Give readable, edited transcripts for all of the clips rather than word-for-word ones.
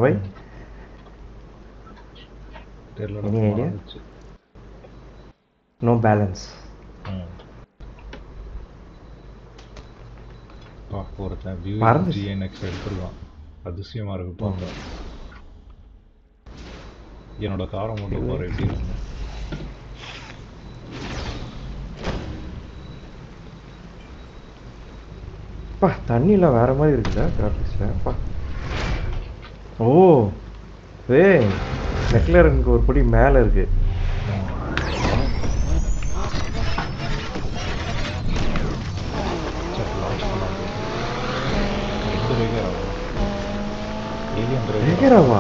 வை Any idea? No balance. ஒருத்தன் GNX எடுத்துருக்கான். அதிசயமா இருக்கு பார்க்க. என்னோட காரை மட்டும் பாரு எப்படி இருக்கு. பா தண்ணில வேற மாதிரி இருக்குடா கிராபிக்ஸ்ல. பா ஓ ஏய் மெக்லரனுக்கு ஒரு படி மேல இருக்கு. ரெகராவா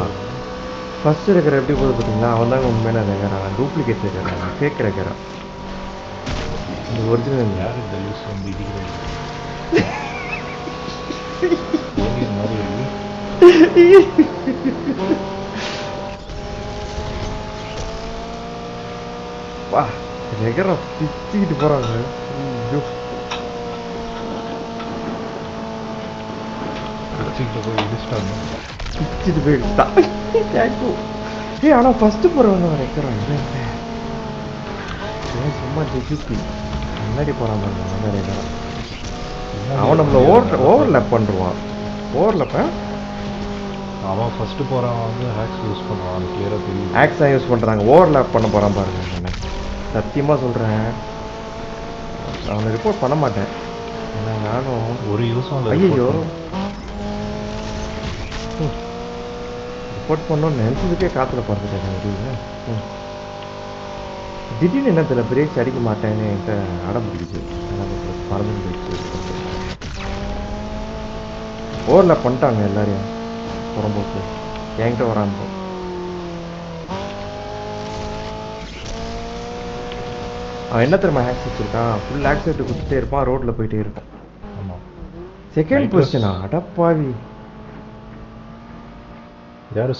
ஃபர்ஸ்ட் ரெகரா எப்படி போகுது பார்த்தீங்களா? அவன் தாங்க உண்மையான ரெகரா, டூப்ளிகேட் ரெகரா, ஃபேக் ரெகரா. இந்த ஒரிஜினல் யார் இந்த யூஸ் வந்து இடிக்கிறது வா ரெகரா பிச்சுக்கிட்டு போறாங்க. போய் இடிச்சிட்டாங்க, பிச்சுட்டு போயிட்டான். ஏய் ஆனால் ஃபஸ்ட்டு போகிறவங்க ரெகரா சும்மா ஜெசிபி முன்னாடி போகிறான் பாருங்க. அந்த ரெகரா அவன் நம்மளை ஓவர்லேப் பண்ணுவான். ஓவர்லேப்ப அவன் ஃபஸ்ட்டு போகிறவன் வந்து ஹேக்ஸ் யூஸ் பண்ணுவான். அது கிளியராக தெரியும். ஹேக்ஸ் தான் யூஸ் பண்ணுறாங்க. ஓவர்லேப் பண்ண போகிறான் பாருங்க. என்ன சத்தியமாக சொல்கிறேன், அவனை ரிப்போர்ட் பண்ண மாட்டேன். ஏன்னா நானும் ஒரு யூஸும் ஐயோ ரிப்போர்ட் பண்ணோன்னு நினச்சதுக்கே காற்றுல பறந்துட்டேன் முடியல. திடீர்னு என்ன தெரியல, பிரேக்ஸ் அடிக்க மாட்டேன்னு என்கிட்ட அடம் பிடிக்குது. பறந்து போயிடுச்சு. ஓவரில் பண்ணிட்டாங்க எல்லாரையும் புறம்போக்கு. என்கிட்ட வராங்க. அவன் என்ன தெரியுமா ஹேக்ஸ் வச்சிருக்கான்? ஃபுல் ஆக்சிடென்ட் கொடுத்துட்டே இருப்பான், ரோட்டில் போயிட்டே இருப்பான். ஆமாம், செகண்ட் பொசிஷனா? அடப்பாவி,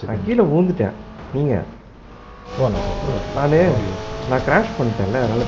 நான் கீழே ஊந்துட்டேன். நீங்கள் நான் கிராஷ் பண்ணிட்டேன்ல, அதனால